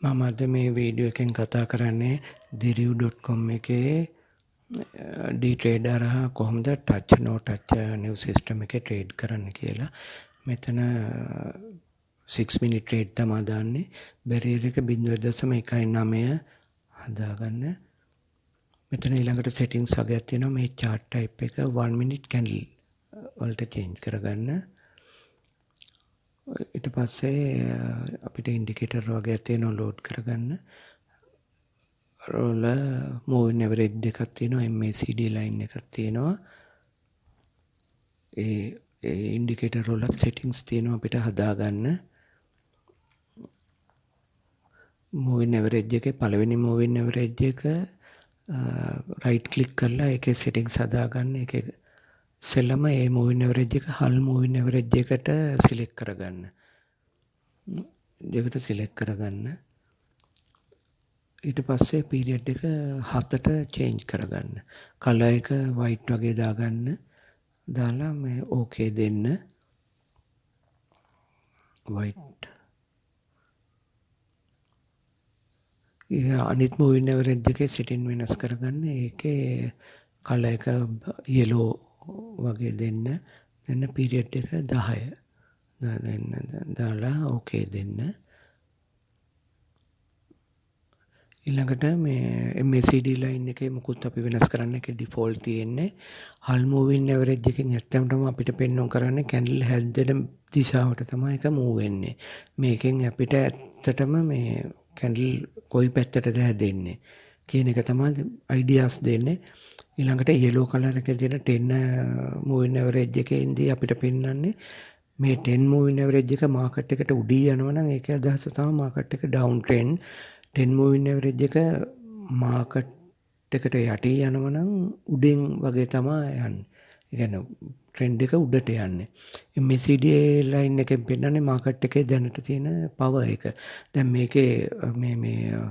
මම අද මේ වීඩියෝ එකෙන් කතා කරන්නේ diriv.com එකේ ඩී ට්‍රේඩර් හා කොහොමද ටච් නෝ ටච් නිව් සිස්ටම් එකේ ට්‍රේඩ් කරන්න කියලා. මෙතන 6 මිනිත් ට්‍රේඩ් තමයි දාන්නේ. බැරියර් එක 0.19 හදාගන්න. මෙතන ඊළඟට සෙටින්ග්ස් වගේක් තියෙනවා. මේ chart type එක 1 minute candle වලට change කරගන්න. ඊට පස්සේ අපිට ඉන්ඩිකේටර් වගේ තියෙනවා ලෝඩ් කරගන්න. රෝල මූවින් ඇවරේජ් දෙකක් තියෙනවා MACD ලයින් එකක් තියෙනවා. ඒ ඉන්ඩිකේටර් වලත් සෙටින්ග්ස් තියෙනවා අපිට හදාගන්න. මූවින් ඇවරේජ් එකේ පළවෙනි මූවින් ඇවරේජ් එක රයිට් ක්ලික් කරලා ඒකේ සෙටින්ග්ස් හදාගන්න. ඒකේ සෙල්ලම ඒ මූවින් ඇවරේජ් එක හල් මූවින් ඇවරේජ් එකට සිලෙක්ට් කරගන්න. දෙකට සිලෙක්ට් කරගන්න. ඊට පස්සේ පීරියඩ් එක 7ට චේන්ජ් කරගන්න. කලර් එක වයිට් වගේ දාගන්න. දාලා මේ ඕකේ දෙන්න. වයිට්. අනිත් මූවින් ඇවරේජ් එකේ සිටින් වෙනස් කරගන්න. ඒකේ කලර් එක yellow වගේ දෙන්න. දෙන්න පීරියඩ් එක 10. දාලා ඕකේ දෙන්න. ඊළඟට මේ MACD ලයින් එකේ මුකුත් අපි වෙනස් කරන්න එක ඩිෆෝල්ට් තියෙන්නේ. හල් මූවින් ඇවරේජ් එකෙන් ඇත්තටම අපිට පෙන්වන්න කරන්නේ කැන්ඩල් හැදෙන දිශාවට තමයි ඒක මූව් වෙන්නේ. මේකෙන් අපිට ඇත්තටම මේ කැන්ඩල් කොයි පැත්තටද හැදෙන්නේ කියන එක තමයි අයිඩියාස් දෙන්නේ. ඊළඟට yellow color එකේ තියෙන 10 මූවින් ඇවරේජ් එකේ ඉඳි අපිට පෙන්වන්නේ මේ 10 මූවින් ඇවරේජ් එක මාකට් එකට උඩින් යනවා නම් ඒකේ අදහස තමයි මාකට් එක ඩවුන් ට්‍රෙන්ඩ් 10 මූවින් ඇවරේජ් එක මාකට් එකට යටි යනවා නම් උඩින් වගේ තමයි යන්නේ. ඒ කියන්නේ ට්‍රෙන්ඩ් එක උඩට යන්නේ. MACD ලයින් එකෙන් පෙන්නන්නේ මාකට් එකේ දැනට තියෙන පවර් එක. දැන් මේකේ මේ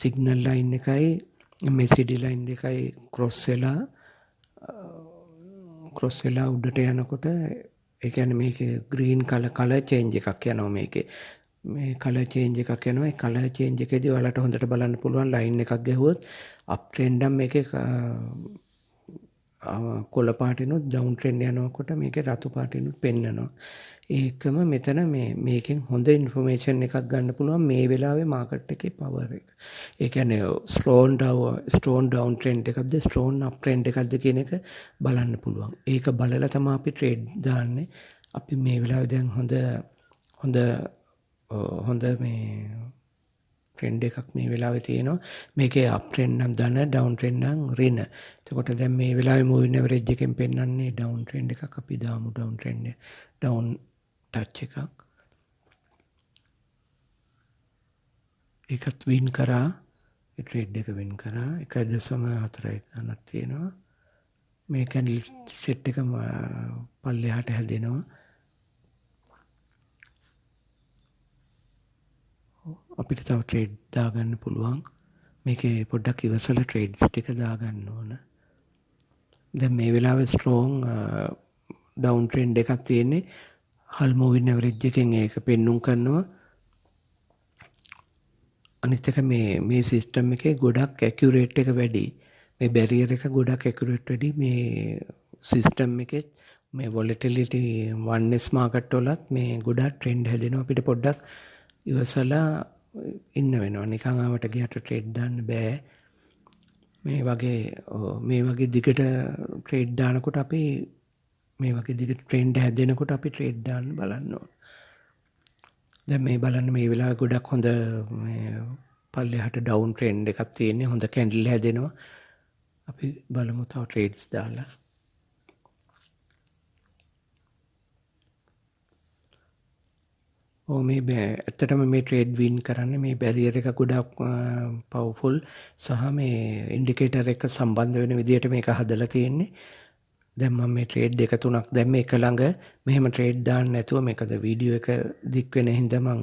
සිග්නල් ලයින් එකයි MACD ලයින් එකයි ක්‍රොස් වෙලා උඩට යනකොට ඒ කියන්නේ මේකේ ග්‍රීන් කලර් චේන්ජ් එකක් යනවා මේකේ. මේ කලර් චේන්ජ් එකක් යනවා. ඒ කලර් චේන්ජ් එකේදී ඔයාලට හොඳට බලන්න පුළුවන් ලයින් එකක් ගැහුවොත් අප් ට්‍රෙන්ඩ් නම් මේකේ කොළ පාටිනුත් ඩවුන් ට්‍රෙන්ඩ් යනකොට මේකේ රතු පාටිනුත් පෙන්නනවා. ඒකම මෙතන මේකෙන් හොඳ ඉන්ෆර්මේෂන් එකක් ගන්න පුළුවන් මේ වෙලාවේ මාකට් එකේ පවර් එක. ඒ කියන්නේ ස්ටෝන් ඩවුන් ට්‍රෙන්ඩ් එකක්ද ස්ටෝන් අප් ට්‍රෙන්ඩ් එකක්ද කියන එක බලන්න පුළුවන්. ඒක බලලා තමයි අපි ට්‍රේඩ් දාන්නේ. අපි මේ වෙලාවේ දැන් හොඳ මේ ට්‍රෙන්ඩ් එකක් මේ වෙලාවේ තියෙනවා. මේකේ අප් ට්‍රෙන්ඩ් නම් ධන ඩවුන් ට්‍රෙන්ඩ් නම් ඍණ. එතකොට දැන් මේ වෙලාවේ මූවින් ඇවරේජ් එකෙන් පෙන්වන්නේ ඩවුන් ට්‍රෙන්ඩ් එකක්. අපි දාමු ඩවුන් ටච් එකක්. ඒකත් වින් කරා. ඒ ට්‍රේඩ් එක වින් කරා. 1.4 ගණක් තියෙනවා. මේ කැන්ඩල් සෙට් එක පල්ලෙහාට හැදෙනවා. අපිට තව ට්‍රේඩ් දාගන්න පුළුවන්. මේකේ පොඩ්ඩක් ඉවසලා ට්‍රේඩ්ස් ටික දාගන්න ඕන. දැන් මේ වෙලාවේ ස්ට්‍රෝං ඩවුන් ට්‍රෙන්ඩ් එකක් තියෙන්නේ. හල් මූවින් ඇවරේජ් එකෙන් ඒක පෙන්눔 කරනවා. අනිත් එක මේ සිස්ටම් එකේ ගොඩක් ඇකියුරේට් එක වැඩි. මේ බැරියර් එක ගොඩක් ඇකියුරේට් වැඩි. මේ සිස්ටම් එකේ මේ වොලටිලිටි 1S මාකට් වලත් මේ ගොඩක් ට්‍රෙන්ඩ් හැදෙනවා. අපිට පොඩ්ඩක් ඉවසලා ඉන්න වෙනවා. නිකන් ආවට ගියට ට්‍රේඩ් දාන්න බෑ. මේ වගේ දිගට ට්‍රේඩ් දානකොට අපි මේ වගේ දිගට ට්‍රෙන්ඩ් හැදෙනකොට අපි ට්‍රේඩ් දාන්න බලන්න ඕන. දැන් මේ බලන්න මේ වෙලාවේ ගොඩක් හොඳ මේ පල්ලෙහාට ඩවුන් ට්‍රෙන්ඩ් එකක් තියෙන්නේ. හොඳ කැන්ඩල් හැදෙනවා. අපි බලමු තව ට්‍රේඩ්ස් දාලා. මේ ඇත්තටම මේ ට්‍රේඩ් වින් කරන්නේ මේ බැරියර් එක ගොඩක් පවර්ෆුල් සහ මේ ඉන්ඩිකේටර් එක සම්බන්ධ වෙන විදිහට මේක හදලා තියෙන්නේ. දැන් මම මේ ට්‍රේඩ් දෙක තුනක් දැම්මේ එක ළඟ මෙහෙම ට්‍රේඩ් දාන්න නැතුව මේකද වීඩියෝ එක දික් වෙන හින්දා මම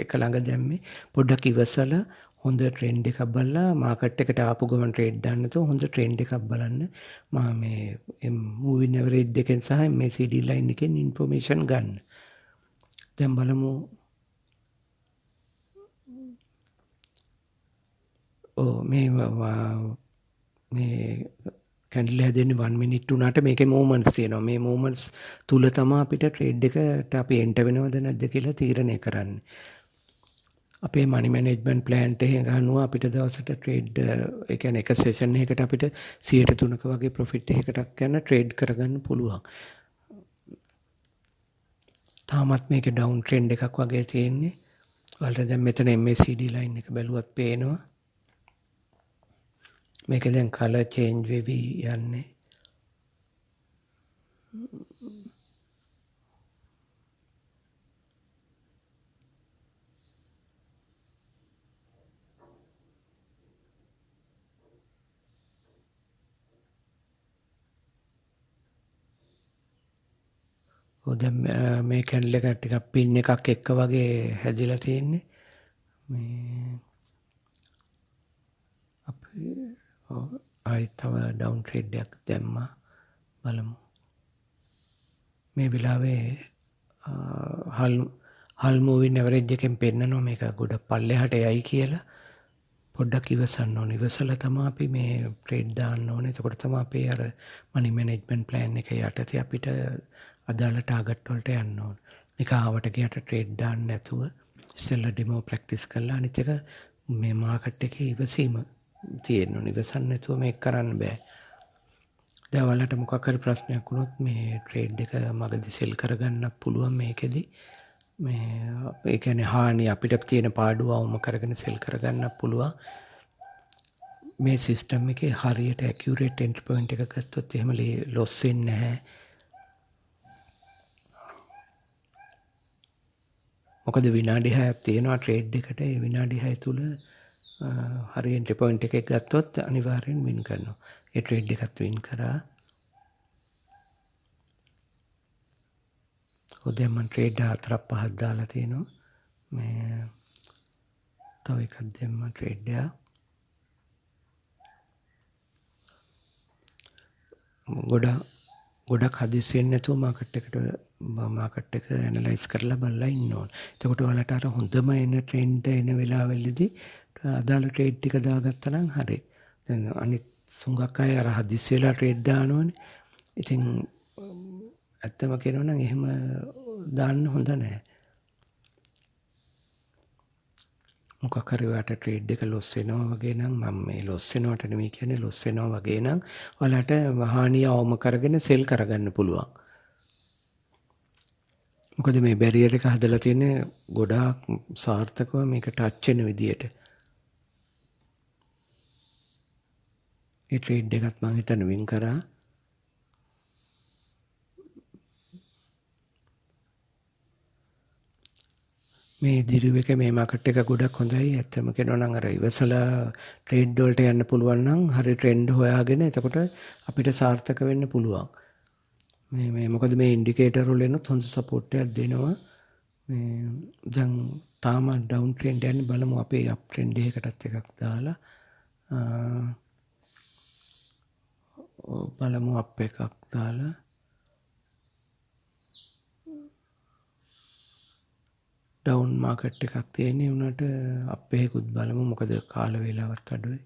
එක ළඟ දැම්මේ. පොඩ්ඩක් ඉවසලා හොඳ ට්‍රෙන්ඩ් එකක් බලලා මාකට් එකට ආපු ගමන් ට්‍රේඩ් දාන්න නැතුව හොඳ ට්‍රෙන්ඩ් එකක් බලන්න. මම මේ මූවින් ඇවරේජ් දෙකෙන් සහ MACD ලයින් එකෙන් ඉන්ෆර්මේෂන් ගන්න. දැන් බලමු ඔව් මේ කැන්ඩල් හැදෙන්නේ 1 මිනිත් වුණාට මේකේ මූවමන්ට්ස් තියෙනවා. මේ මූවමන්ට්ස් තුල තමයි අපිට ට්‍රේඩ් එකට අපි එන්ටර් වෙනවද නැද්ද කියලා තීරණය කරන්නේ. අපේ මනි මැනේජ්මන්ට් ප්ලෑන් එකේ ගන්නවා අපිට දවසට ට්‍රේඩ් ඒ කියන්නේ එක සෙෂන් එකකට අපිට 103ක වගේ ප්‍රොෆිට් එකකට යන ට්‍රේඩ් කරගන්න පුළුවන්. තාමත් මේක ඩවුන් ට්‍රෙන්ඩ් එකක් වගේ තියෙන්නේ. ඔයාලට දැන් මෙතන MACD ලයින් එක බැලුවත් පේනවා. මේක දැන් කලර් චේන්ජ් වෙවි යන්නේ. දැන් මේ කැන්ඩල් එක ටිකක් පින් එකක් එක්ක වගේ හැදිලා තියෙන්නේ. මේ අපි ආයෙත් තව ඩවුන් ට්‍රේඩ් එකක් දැම්මා. බලමු. මේ වෙලාවේ හල් මූවින් ඇවරේජ් එකෙන් පෙන්නනවා මේක ගොඩක් පල්ලෙහාට යයි කියලා. පොඩ්ඩක් ඉවසන්න ඕනේ. ඉවසලා තමයි අපි මේ ට්‍රේඩ් දාන්න ඕනේ. එතකොට තමයි අපේ අර මනි මැනේජ්මන්ට් ප්ලෑන් එක යටතේ අපිට අදාළ ටාගට් වලට යන්න ඕනේ. නික ආවට ගියට ට්‍රේඩ් දාන්න නැතුව ඉස්සෙල්ලා ඩෙමෝ ප්‍රැක්ටිස් කරලා අනිත් එක මේ මාකට් එකේ ඉවසීම තියෙන්න ඕනේ. ඉවසන්න නැතුව මේක කරන්න බෑ. දැන් ඔයාලට මොකක් හරි ප්‍රශ්නයක් වුණොත් මේ ට්‍රේඩ් එක මගදී සෙල් කරගන්න පුළුවන් මේකෙදි. මේ ඒ කියන්නේ හානි අපිට තියෙන පාඩුව අවම කරගෙන සෙල් කරගන්න පුළුවන්. මේ සිස්ටම් එකේ හරියට ඇකියුරේට් එන්ට්‍රි පොයින්ට් එක ගත්තොත් එහෙම ලොස් වෙන්නේ නැහැ. මොකද විනාඩි 6ක් තියෙනවා ට්‍රේඩ් එකට. ඒ විනාඩි 6 තුල හරි එන්ට්‍රි පොයින්ට් එකක් ගත්තොත් අනිවාර්යෙන් වින් කරනවා. ඒ ට්‍රේඩ් එකත් වින් කරා. දැන් මම ට්‍රේඩ් 4ක් 5ක් දාලා තියෙනවා. මේ තව එකක් දෙන්න ට්‍රේඩ් එක. ගොඩක් හදිස්සියෙන් නැතුව මාකට් එක ඇනලයිස් කරලා බලලා ඉන්න ඕන. එතකොට ඔයාලට අර හොඳම එන ට්‍රෙන්ඩ් එන වෙලාවෙලදී අදාළ ට්‍රේඩ් ටික දාගත්තා නම් හරි. දැන් අනිත් සුඟක් අය අර හදිස්සියලා ට්‍රේඩ් දානවනේ. ඉතින් ඇත්තම කියනවා නම් එහෙම දාන්න හොඳ නැහැ. මොකක් හරි ඔයාලට ට්‍රේඩ් එක ලොස් වෙනවා වගේ නම් මම මේ ලොස් වෙනවට නෙමෙයි කියන්නේ ලොස් වෙනවා වගේ නම් ඔයාලට හානිය අවම කරගෙන සෙල් කරගන්න පුළුවන්. මොකද මේ බැරියර් එක හදලා තියෙන්නේ ගොඩාක් සාර්ථකව මේක ටච් වෙන විදියට. ඒ ට්‍රේඩ් එකත් මම හිතන්නේ වින් කරා. මේ දිරුවක මේ මාකට් එක ගොඩක් හොඳයි. ඇත්තම කියනවා නම් අර ඉවසලා ට්‍රේඩ් වලට යන්න පුළුවන් නම් හරි ට්‍රෙන්ඩ් හොයාගෙන එතකොට අපිට සාර්ථක වෙන්න පුළුවන්. මේ මොකද මේ ඉන්ඩිකේටර් වලිනුත් හොඳ සපෝට් එකක් දෙනවා. මේ දැන් තාම ඩවුන් ට්‍රෙන්ඩ් යන්නේ බලමු අපේ අප් ට්‍රෙන්ඩ් එකකටත් එකක් දාලා බලමු අප් එකක් දාලා ඩවුන් මාකට් එකක් තියෙන්නේ උනට අප් එකකුත් බලමු මොකද කාල වේලාවත් අඩුයි.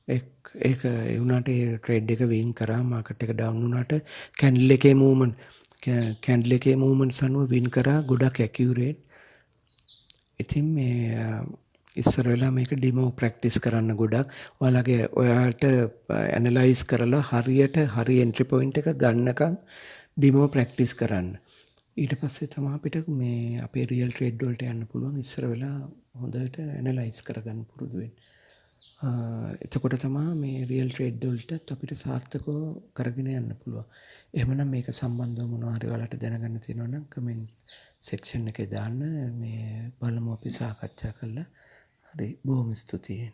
ඒක ඒ වුණාට ඒ ට්‍රේඩ් එක වින් කරා මාකට් එක ඩවුන් වුණාට කැන්ඩල් එකේ මූවමන්ට්ස් අනුව වින් කරා ගොඩක් ඇකියුරේට්. ඉතින් මේ ඉස්සර වෙලා මේක ඩෙමෝ ප්‍රැක්ටිස් කරන්න ගොඩක් ඔයාලට ඇනලයිස් කරලා හරියට හරි එන්ට්‍රි පොයින්ට් එක ගන්නකම් ඩෙමෝ ප්‍රැක්ටිස් කරන්න. ඊට පස්සේ තමයි අපිට මේ අපේ රියල් ට්‍රේඩ් වලට යන්න පුළුවන්. ඉස්සර වෙලා හොඳට ඇනලයිස් කරගන්න පුරුදු වෙන්න. එතකොට තමයි මේ රියල් ට්‍රේඩ් වලට අපිට සාර්ථකව කරගෙන යන්න පුළුවන්. එහෙමනම් මේක සම්බන්ධව මොනවා හරි ඔයාලට දැනගන්න තියෙනවා නම් කමෙන්ට් සෙක්ෂන් එකේ දාන්න. මේ බලමු අපි සාකච්ඡා කරලා. හරි බොහොම ස්තුතියි.